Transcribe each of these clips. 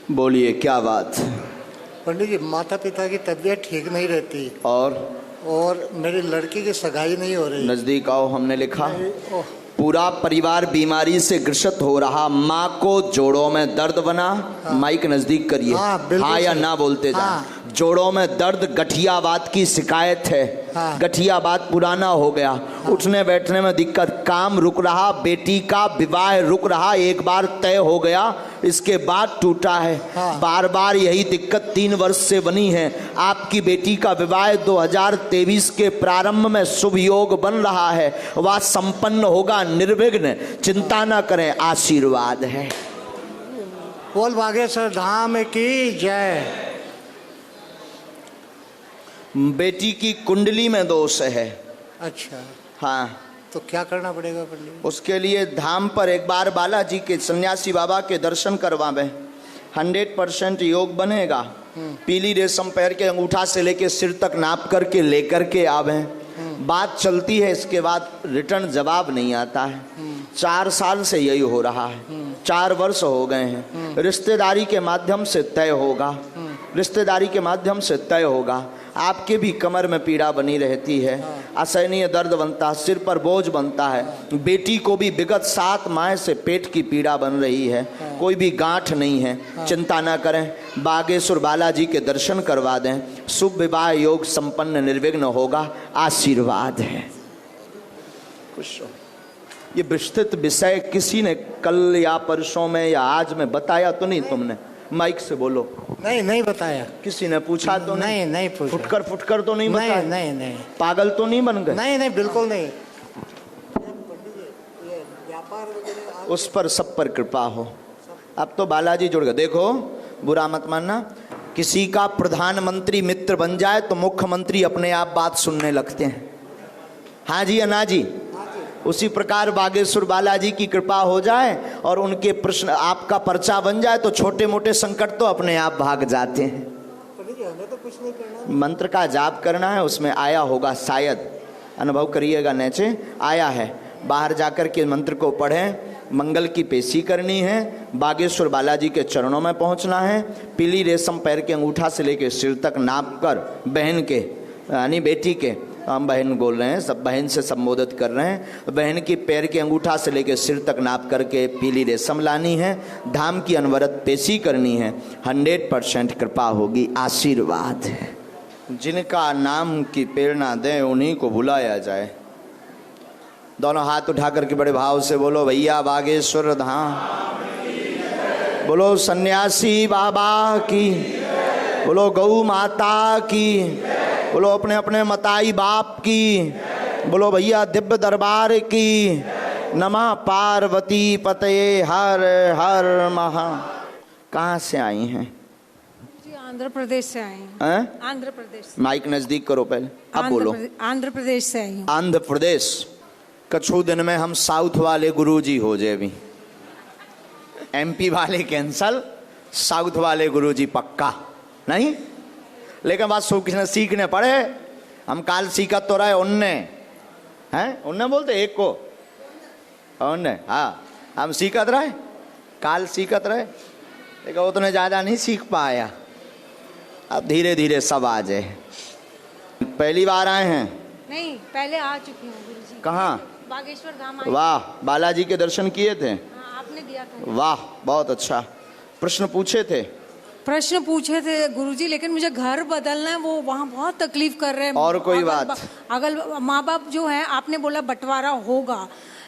बोलिए, क्या बात। पंडित जी, माता पिता की तबीयत ठीक नहीं रहती और मेरी लड़की की सगाई नहीं हो रही। नजदीक आओ, हमने लिखा ओह, पूरा परिवार बीमारी से ग्रसित हो रहा, माँ को जोड़ों में दर्द बना। हाँ। माइक नजदीक करिए। हाँ या ना बोलते जाए। हाँ। जोड़ों में दर्द, गठियावात की शिकायत है। हाँ। गठियावात पुराना हो गया। हाँ। उठने बैठने में दिक्कत, काम रुक रहा, बेटी का विवाह रुक रहा, एक बार तय हो गया इसके बाद टूटा है। हाँ। बार बार यही दिक्कत 3 वर्ष से बनी है। आपकी बेटी का विवाह 2023 के प्रारंभ में शुभ योग बन रहा है, वह संपन्न होगा निर्विघ्न, चिंता न करें, आशीर्वाद है। बोल बागेश्वर धाम की जय। बेटी की कुंडली में दोष है। अच्छा, हाँ, तो क्या करना पड़ेगा पंडित? उसके लिए धाम पर एक बार बालाजी के सन्यासी बाबा के दर्शन करवावे, 100% योग बनेगा। पीली रेशम पैर के अंगूठा से लेके सिर तक नाप करके लेकर के आवे। बात चलती है, इसके बाद रिटर्न जवाब नहीं आता है। 4 साल से यही हो रहा है, 4 वर्ष हो गए हैं। रिश्तेदारी के माध्यम से तय होगा, रिश्तेदारी के माध्यम से तय होगा। आपके भी कमर में पीड़ा बनी रहती है, असहनीय दर्द बनता है, सिर पर बोझ बनता है। बेटी को भी विगत 7 माह से पेट की पीड़ा बन रही है, कोई भी गांठ नहीं है। चिंता ना करें, बागेश्वर बालाजी के दर्शन करवा दें, शुभ विवाह योग संपन्न निर्विघ्न होगा, आशीर्वाद है। खुश हो। ये विस्तृत विषय किसी ने कल या परसों में या आज में बताया तो नहीं तुमने? माइक से बोलो। नहीं बताया। किसी ने पूछा तो नहीं? नहीं पूछा। फुटकर तो नहीं बताया? नहीं। पागल तो नहीं बन गए? नहीं बिल्कुल नहीं। उस पर सब पर कृपा हो। अब तो बालाजी जुड़ गए। देखो, बुरा मत मानना, किसी का प्रधानमंत्री मित्र बन जाए तो मुख्यमंत्री अपने आप बात सुनने लगते हैं। हाँ जी, अन्ना जी। उसी प्रकार बागेश्वर बालाजी की कृपा हो जाए और उनके प्रश्न आपका पर्चा बन जाए तो छोटे मोटे संकट तो अपने आप भाग जाते हैं। हमें तो कुछ नहीं करना, मंत्र का जाप करना है, उसमें आया होगा, शायद अनुभव करिएगा, नीचे आया है। बाहर जाकर के मंत्र को पढ़ें, मंगल की पेशी करनी है, बागेश्वर बालाजी के चरणों में पहुंचना है, पीली रेशम पैर के अंगूठा से लेकर सिर तक नाप कर बहन के यानी बेटी के, हम बहन बोल रहे हैं, सब बहन से संबोधित कर रहे हैं, बहन की पैर के अंगूठा से लेकर सिर तक नाप करके पीली रेशम लानी है, धाम की अनवरत पेशी करनी है, 100% कृपा होगी, आशीर्वाद है। जिनका नाम की प्रेरणा दें उन्हीं को बुलाया जाए। दोनों हाथ उठा करके बड़े भाव से बोलो, भैया बागेश्वर धाम, बोलो सन्यासी बाबा की, बोलो गौ माता की, बोलो अपने अपने मताई बाप की, बोलो भैया दिव्य दरबार की, नमः पार्वती पतये हर हर महा। कहाँ से आई हैं? जी आंध्र प्रदेश से आई हूँ। आंध्र प्रदेश। माइक नजदीक करो पहले, अब बोलो। आंध्र प्रदेश से आई हूँ। आंध्र प्रदेश। कछु दिन में हम साउथ वाले गुरुजी हो जाए। भी MP वाले कैंसल, साउथ वाले गुरुजी पक्का नहीं। लेकिन बात सीखने पड़े। हम काल सीखा तो रहे उनने, हैं उनने बोलते एक को उनने, हाँ हम सीखत रहे, काल सीखत रहे, लेकिन उतने ज़्यादा नहीं सीख पाया। अब धीरे धीरे सब आ जाए। पहली बार आए हैं? नहीं, पहले आ चुकी हूँ गुरुजी। कहाँ? बागेश्वर धाम आई। वाह, बालाजी के दर्शन किए थे? हाँ, आपने दिया था। वाह, बहुत अच्छा। प्रश्न पूछे थे? प्रश्न पूछे थे गुरुजी, लेकिन मुझे घर बदलना है, वो वहाँ बहुत तकलीफ कर रहे हैं। और कोई बात? अगल माँ बाप जो है, आपने बोला बंटवारा होगा,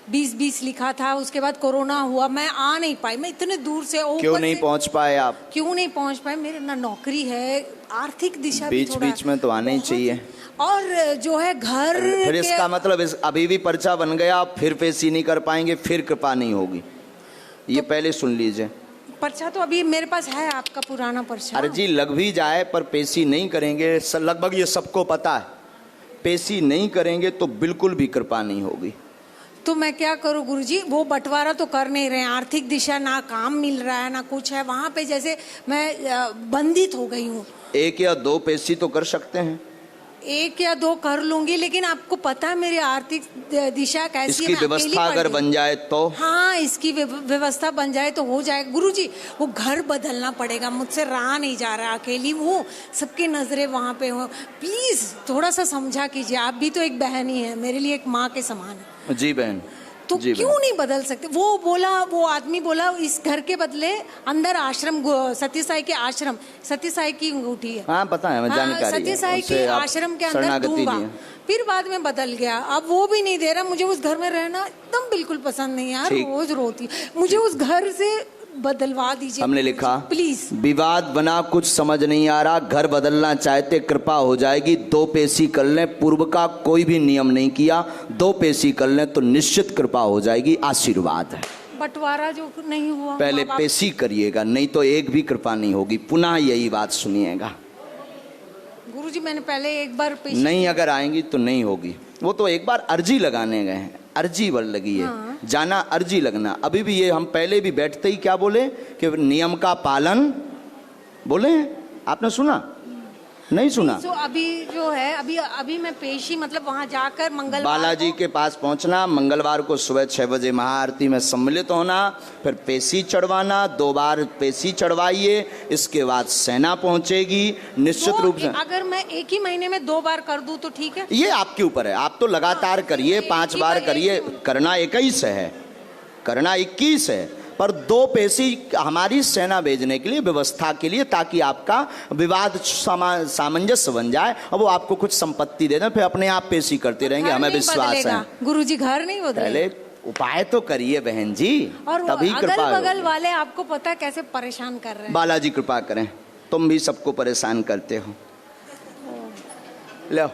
2020 लिखा था, उसके बाद कोरोना हुआ, मैं आ नहीं पाई, मैं इतने दूर से। क्यों नहीं पहुँच पाए आप? क्यों नहीं पहुँच पाए? मेरे ना नौकरी है, आर्थिक दिशा बीच बीच में तो आना ही चाहिए। और जो है घर, फिर इसका मतलब अभी भी पर्चा बन गया, आप फिर पेशी नहीं कर पाएंगे, फिर कृपा नहीं होगी, ये तो पहले सुन लीजिए। पर्चा तो अभी मेरे पास है, आपका पुराना पर्चा। अरे जी, लग भी जाए पर पेशी नहीं करेंगे, लगभग ये सबको पता है, पेशी नहीं करेंगे तो बिल्कुल भी कृपा नहीं होगी। तो मैं क्या करूं गुरुजी? वो बंटवारा तो कर नहीं रहे हैं, आर्थिक दिशा, ना काम मिल रहा है ना कुछ है, वहाँ पे जैसे मैं बंधित हो गई हूँ। 1 या 2 पेशी तो कर सकते हैं। 1 या 2 कर लूंगी, लेकिन आपको पता है मेरी आर्थिक दिशा कैसी इसकी है, मैं अकेली व्यवस्था पड़ अगर गई। बन जाए तो हाँ, इसकी व्यवस्था बन जाए तो हो जाएगा। गुरुजी, वो घर बदलना पड़ेगा, मुझसे रहा नहीं जा रहा, अकेली हूँ, सबकी नजरें वहां पे हो। प्लीज थोड़ा सा समझा कीजिए, आप भी तो एक बहन ही है, मेरे लिए एक माँ के समान है। जी बहन, तो जी क्यों बहन। नहीं बदल सकते? वो आदमी बोला इस घर के बदले अंदर आश्रम, सत्य साई के आश्रम, सत्य साई की अंगूठी है। हाँ पता है, मैं जानकारी सत्य है। साई उससे के आप आश्रम के अंदर शरणागति दूंगा। लिए। फिर बाद में बदल गया, अब वो भी नहीं दे रहा। मुझे उस घर में रहना एकदम बिल्कुल पसंद नहीं यार, ठीक। रोज रोती। मुझे उस घर से बदलवा दीजिए। हमने लिखा प्लीज। विवाद बना, कुछ समझ नहीं आ रहा, घर बदलना चाहते, कृपा हो जाएगी, 2 पेशी कर लें। पूर्व का कोई भी नियम नहीं किया, 2 पेशी कर लें तो निश्चित कृपा हो जाएगी, आशीर्वाद है। बंटवारा जो नहीं हुआ, पहले माँ बाप- पेशी करिएगा, नहीं तो एक भी कृपा नहीं होगी। पुनः यही बात सुनिएगा, गुरुजी मैंने पहले एक बार पेश नहीं अगर आएंगी तो नहीं होगी। वो तो एक बार अर्जी लगाने गए हैं, अर्जी बल लगी है। हाँ। जाना अर्जी लगना। अभी भी ये हम पहले भी बैठते ही क्या बोले कि नियम का पालन बोले हैं, आपने सुना? नहीं सुना? तो अभी जो है, अभी मैं पेशी मतलब वहां जाकर मंगलवार बालाजी को- के पास पहुंचना, मंगलवार को सुबह 6 बजे महाआरती में सम्मिलित होना, फिर पेशी चढ़वाना, 2 बार पेशी चढ़वाइए, इसके बाद सेना पहुंचेगी निश्चित रूप से। अगर मैं एक ही महीने में 2 बार कर दूं तो ठीक है? ये आपके ऊपर है, आप तो लगातार करिए, 5 बार करिए। करना 21 है, करना 21 है, पर 2 पेशी हमारी सेना भेजने के लिए, व्यवस्था के लिए, ताकि आपका विवाद सामंजस्य बन जाए और वो आपको कुछ संपत्ति दे दें, फिर अपने आप पेशी करते रहेंगे, हमें विश्वास है। गुरुजी घर नहीं बदलेगा। पहले उपाय तो करिए बहन जी, और वो तभी कृपा अगल बगल होगी। वाले आपको पता है कैसे परेशान कर रहे हैं। बालाजी कृपा करें, तुम भी सबको परेशान करते हो। लो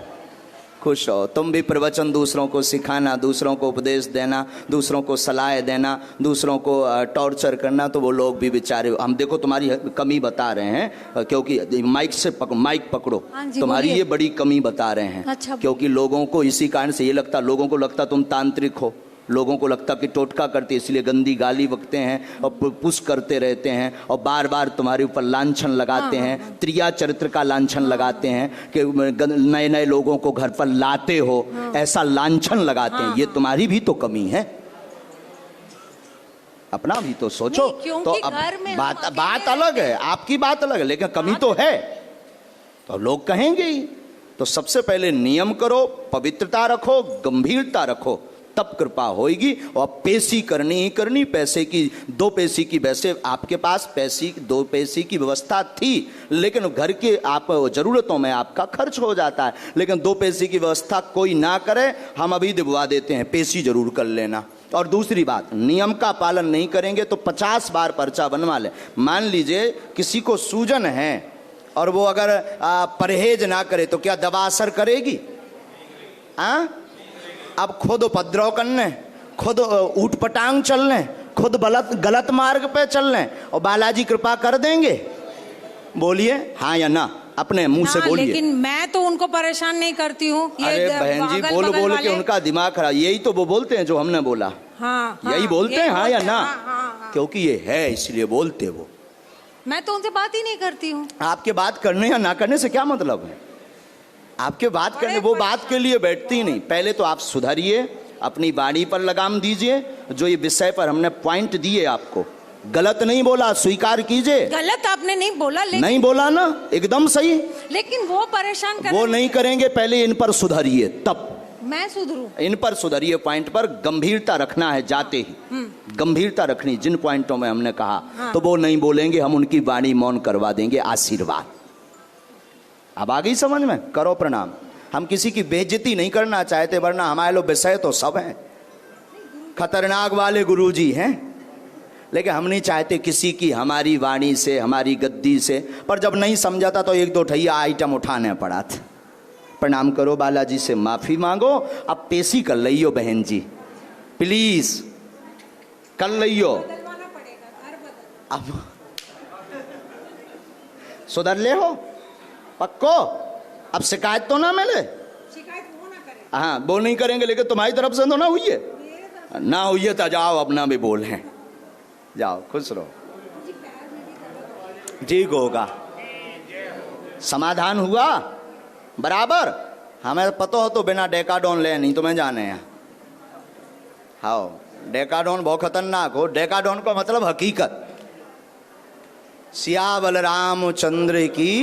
खुश रहो, तुम भी प्रवचन दूसरों को सिखाना, दूसरों को उपदेश देना, दूसरों को सलाह देना, दूसरों को टॉर्चर करना, तो वो लोग भी बेचारे, हम देखो तुम्हारी कमी बता रहे हैं, क्योंकि माइक पकड़ो, हाँ जी, तुम्हारी बोलिए। ये बड़ी कमी बता रहे हैं। अच्छा, क्योंकि लोगों को इसी कारण से ये लगता, लोगों को लगता तुम तांत्रिक हो, लोगों को लगता कि टोटका करते, इसलिए गंदी गाली बकते हैं और पुश करते रहते हैं और बार बार तुम्हारे ऊपर लांछन लगाते हैं, त्रिया चरित्र का लांछन लगाते हैं कि नए नए लोगों को घर पर लाते हो, ऐसा लांछन लगाते हैं। ये तुम्हारी भी तो कमी है, अपना भी तो सोचो। नहीं, क्योंकि तो अब घर में हम बात अकेले अलग है, आपकी बात अलग है, लेकिन कमी तो है, तो लोग कहेंगे ही। तो सबसे पहले नियम करो, पवित्रता रखो, गंभीरता रखो, तब कृपा होगी। और पेशी करनी ही करनी, पैसे की 2 पेशी की, वैसे आपके पास 2 पेशी की व्यवस्था थी, लेकिन घर के आप जरूरतों में आपका खर्च हो जाता है, लेकिन 2 पेशी की व्यवस्था कोई ना करे, हम अभी दिलवा देते हैं, पेशी जरूर कर लेना। और दूसरी बात, नियम का पालन नहीं करेंगे तो 50 बार पर्चा बनवा ले। मान लीजिए किसी को सूजन है और वो अगर परहेज ना करे तो क्या दवा असर करेगी? अब खुद उपद्रव करने, खुद ऊट पटांग चलने, खुद गलत मार्ग पे चलने, और बालाजी कृपा कर देंगे? बोलिए हाँ या ना, अपने मुंह से बोलिए। लेकिन मैं तो उनको परेशान नहीं करती हूँ। अरे बहन जी, बोल बोल के उनका दिमाग खराब, यही तो वो बोलते हैं जो हमने बोला। हाँ, यही बोलते हैं हाँ या ना? हाँ। क्योंकि ये है इसलिए बोलते वो। मैं तो उनसे बात ही नहीं करती हूँ। आपके बात करने या ना करने से क्या मतलब है? आपके बात करने, वो बात के लिए बैठती ही नहीं। पहले तो आप सुधरिए, अपनी वाणी पर लगाम दीजिए, जो ये विषय पर हमने पॉइंट दिए आपको, गलत नहीं बोला, स्वीकार कीजिए। गलत आपने नहीं बोला, लेकिन नहीं बोला ना, एकदम सही। लेकिन वो परेशान कर, वो नहीं करेंगे, पहले इन पर सुधरिए, तब मैं सुधरूं। इन पर सुधरिए, पॉइंट पर गंभीरता रखना है, जाते ही गंभीरता रखनी। जिन पॉइंटों में हमने कहा तो वो नहीं बोलेंगे, हम उनकी वाणी मौन करवा देंगे, आशीर्वाद। अब आ गई समझ में? करो प्रणाम। हम किसी की बेइज्जती नहीं करना चाहते, वरना हमारे लोग विषय तो सब हैं, खतरनाक वाले गुरुजी हैं, लेकिन हम नहीं चाहते किसी की हमारी वाणी से, हमारी गद्दी से। पर जब नहीं समझा था तो 1-2 ठैया आइटम उठाने पड़ा था। प्रणाम करो, बालाजी से माफी मांगो। अब पेशी कर लियो बहन जी, प्लीज कर लियो। अब सुधर ले हो पक्को, अब शिकायत तो ना मिले। शिकायत वो ना करे। हाँ, वो नहीं करेंगे, लेकिन तुम्हारी तरफ से तो ना हुई है, ना हुई है तो जाओ अपना भी बोल हैं, जाओ खुश रहो, ठीक होगा। समाधान हुआ बराबर, हमें पता हो तो बिना डेकाडोन ले नहीं तुम्हें जाने हैं। हाँ, डेकाडोन बहुत खतरनाक हो। डेकाडोन का मतलब हकीकत। सिया बलराम चंद्र की